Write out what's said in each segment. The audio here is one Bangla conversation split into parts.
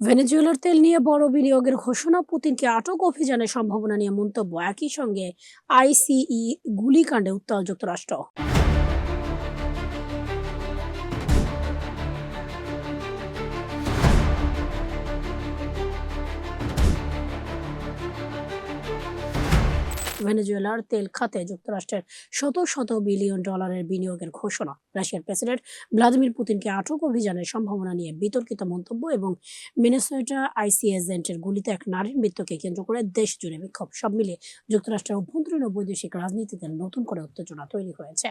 ভেনেজুয়েলার তেল নিয়ে বড় বিনিয়োগের ঘোষণা, পুতিনকে আটক, অভিযানের সম্ভাবনা নিয়ে মন্তব্য। একই সঙ্গে আইসিই গুলিকাণ্ডে উত্তাল যুক্তরাষ্ট্র। ভেনেজুয়েলার তেল খাতে যুক্তরাষ্ট্রের শত শত বিলিয়ন ডলারের বিনিয়োগের ঘোষণা, রাশিয়ার প্রেসিডেন্ট ভ্লাদিমির পুতিনকে আটক, অভিযানের সম্ভাবনা নিয়ে বিতর্কিত মন্তব্য এবং মিনেসোটা আইসি এজেন্টের গুলিতে এক নারীর মৃত্যুকে কেন্দ্র করে দেশ জুড়ে বিক্ষোভ। সব মিলিয়ে যুক্তরাষ্ট্রের অভ্যন্তরীণ ও বৈদেশিক রাজনীতিতে নতুন করে উত্তেজনা তৈরি হয়েছে।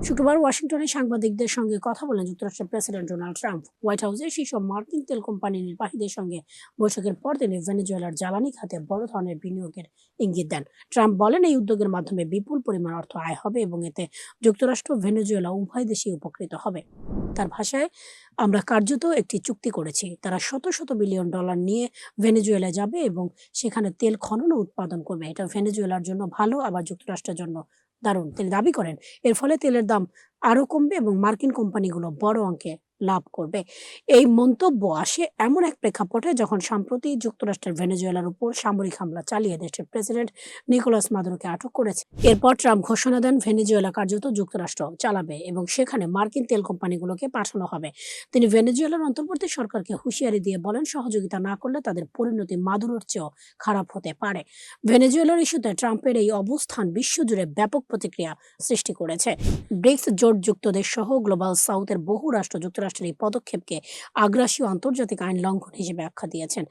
শুক্রবার ওয়াশিংটনে সাংবাদিকদের সঙ্গে কথা বলেন যুক্তরাষ্ট্রের প্রেসিডেন্ট ডোনাল্ড ট্রাম্প। হোয়াইট হাউসে শীর্ষ মার্কিন তেল কোম্পানি নির্বাহীদের সঙ্গে বৈঠকের পর তিনি ভেনেজুয়েলার জ্বালানি খাতে বড় ধরনের বিনিয়োগের ইঙ্গিত দেন। ট্রাম্প বলেন, এই উদ্যোগের মাধ্যমে বিপুল পরিমাণ অর্থ আয় হবে এবং এতে যুক্তরাষ্ট্র ভেনেজুয়েলা উভয় দেশই উপকৃত হবে। তার ভাষায়, আমরা কার্যত একটি চুক্তি করেছি। তারা শত শত বিলিয়ন ডলার নিয়ে ভেনেজুয়েলা যাবে এবং সেখানে তেল খনন ও উৎপাদন করবে। এটা ভেনেজুয়েলার জন্য ভালো, আবার যুক্তরাষ্ট্রের জন্য দারুণ। তিনি দাবি করেন, এর ফলে তেলের দাম আরো কমবে এবং মার্কিন কোম্পানিগুলো বড় অঙ্কে লাভ করবে। এই মন্তব্য আসে এমন এক প্রেক্ষাপটে যখন সম্প্রতি যুক্তরাষ্ট্রের ভেনেজুয়েলার উপর সামরিক হামলা চালিয়ে দেশের প্রেসিডেন্ট নিকোলাস মাদুরোকে আটক করেছে। এরপর ট্রাম্প ঘোষণা দেন, ভেনেজুয়েলা কার্যত যুক্তরাষ্ট্র চালাবে এবং সেখানে মার্কিন তেল কোম্পানিগুলোকে পাঠানো হবে। তিনি ভেনেজুয়েলার অন্তর্বর্তী সরকারকে হুঁশিয়ারি দিয়ে বলেন, সহযোগিতা না করলে তাদের পরিণতি মাদুরোর চেয়েও খারাপ হতে পারে। ভেনেজুয়েলার ইস্যুতে ট্রাম্পের এই অবস্থান বিশ্বজুড়ে ব্যাপক প্রতিক্রিয়া সৃষ্টি করেছে। ব্রিক্স জোটযুক্ত দেশ সহ গ্লোবাল সাউথের বহু রাষ্ট্র যুক্তরাষ্ট্রের এই পদক্ষেপকে আগ্রাসী আন্তর্জাতিক আইন লঙ্ঘন হিসেবে আখ্যা দিয়েছেন।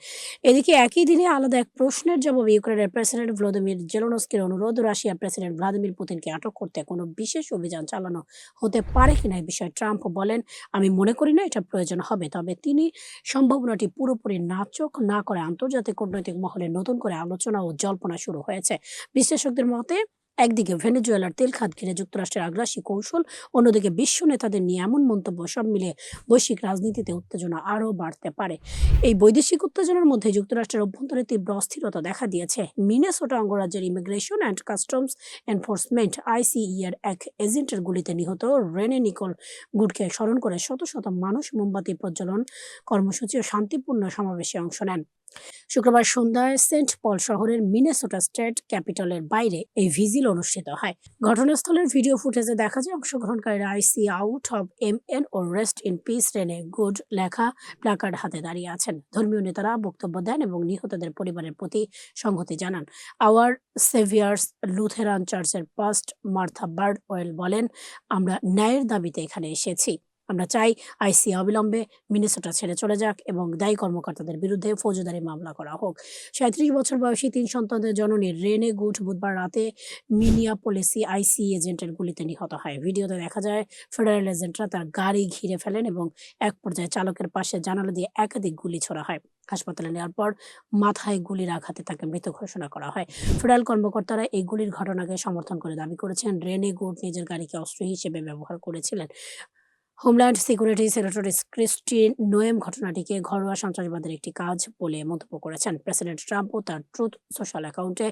এদিকে একই দিনে আলাদা এক প্রশ্নের জবাবে ইউক্রেনের প্রেসিডেন্ট ভলোদিমির জেলেনস্কির অনুরোধ, রাশিয়ার প্রেসিডেন্ট ভ্লাদিমির পুতিনকে আটক করতে কোনো বিশেষ অভিযান চালানো হতে পারে কিনা এই বিষয়ে ট্রাম্প বলেন, আমি মনে করি না এটা প্রয়োজন হবে। তবে তিনি সম্ভাবনাটি পুরোপুরি নাকচ না করে আন্তর্জাতিক কূটনৈতিক মহলে নতুন করে আলোচনা ও জল্পনা শুরু হয়েছে। বিশ্লেষকদের মতে, একদিকে ভেনেজুয়েলার তেল খাত ঘিরে যুক্তরাষ্ট্রের আগ্রাসী কৌশল, অন্যদিকে বিশ্ব নেতাদের নিয়ে এমন মন্তব্য, সব মিলিয়ে বৈশ্বিক রাজনীতিতে উত্তেজনা আরও বাড়তে পারে। এই বৈদেশিক উত্তেজনার মধ্যে যুক্তরাষ্ট্রের অভ্যন্তরে তীব্র অস্থিরতা দেখা দিয়েছে। মিনেসোটা অঙ্গরাজ্যের ইমিগ্রেশন অ্যান্ড কাস্টমস এনফোর্সমেন্ট আইসিই এর এক এজেন্টের গুলিতে নিহত রেনে নিকোল গুডকে স্মরণ করে শত শত মানুষ মোমবাতি প্রজ্বলন কর্মসূচি ও শান্তিপূর্ণ সমাবেশে অংশ নেন। শুক্রবার সন্ধ্যায় সেন্ট পল শহরের মিনেসোটা স্টেট ক্যাপিটলের বাইরে এই ভিজিল অনুষ্ঠিত হয়। ঘটনাস্থলের ভিডিও ফুটেজে দেখা যায় অংশগ্রহণকারীরা আইসি আউট অব এমএন ও rest in peace Renee Good লেখা প্ল্যাকার্ড হাতে দাঁড়িয়ে আছেন। ধর্মীয় নেতারা বক্তব্য দেন এবং নিহতদের পরিবারের প্রতি সংহতি জানান। আওয়ার সেভিয়ার্স লুথেরান চার্চের পাস্ট মার্থা বার্ডওয়েল বলেন, আমরা ন্যায়ের দাবিতে এখানে এসেছি। আমরা চাই আইসি অবিলম্বে মিনেসোটা ছেড়ে চলে যাক এবং দায়ী কর্মকর্তাদের বিরুদ্ধে ফৌজদারি মামলা করা হোক। ৩৭ বছর বয়সী ৩ সন্তানের জননী রেনে গুড বুধবার রাতে মিনিয়াপোলিসি আইসি এজেন্টের গুলিতে নিহত হয়। ভিডিওতে দেখা যায় ফেডারেল এজেন্টরা তার গাড়ি ঘিরে ফেলেন এবং এক পর্যায়ে চালকের পাশে জানালা দিয়ে একাধিক গুলি ছোড়া হয়। হাসপাতালে নেওয়ার পর মাথায় গুলির আঘাতে তাকে মৃত ঘোষণা করা হয়। ফেডারেল কর্মকর্তারা এই গুলির ঘটনাকে সমর্থন করে দাবি করেছেন, রেনে গুড নিজের গাড়িকে অস্ত্র হিসেবে ব্যবহার করেছিলেন। Homeland security secretary Kristi Noem ঘটনাটিকে ঘরোয়া সন্ত্রাসবাদের একটি কাজ বলে মন্তব্য করেছেন। প্রেসিডেন্ট ট্রাম্পও তার ট্রুথ সোশ্যাল অ্যাকাউন্টে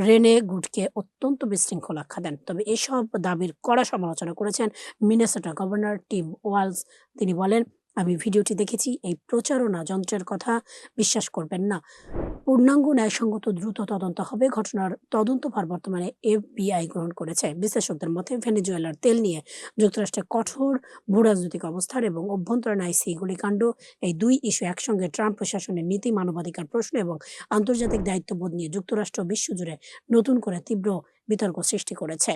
রেনে গুডকে অত্যন্ত বিশৃঙ্খল আখ্যা দেন। তবে এসব দাবির কড়া সমালোচনা করেছেন মিনেসোটা গভর্নর টিম ওয়ালজ। তিনি বলেন, আমি ভিডিওটি দেখেছি, এই প্রচারণা যন্ত্রের কথা বিশ্বাস করবেন না। পূর্ণাঙ্গ ন্যায়সঙ্গত দ্রুত তদন্ত হবে। ঘটনার তদন্তভার বর্তমানে এফবিআই গ্রহণ করেছে। বিশ্লেষকদের মতে, ভেনেজুয়েলার তেল নিয়ে যুক্তরাষ্ট্রের কঠোর ভূরাজনৈতিক অবস্থান এবং অভ্যন্তরীণ আইসি গুলিকাণ্ড, এই দুই ইস্যু একসঙ্গে ট্রাম্প প্রশাসনের নীতি, মানবাধিকার প্রশ্ন এবং আন্তর্জাতিক দায়িত্ববোধ নিয়ে যুক্তরাষ্ট্র বিশ্বজুড়ে নতুন করে তীব্র বিতর্ক সৃষ্টি করেছে।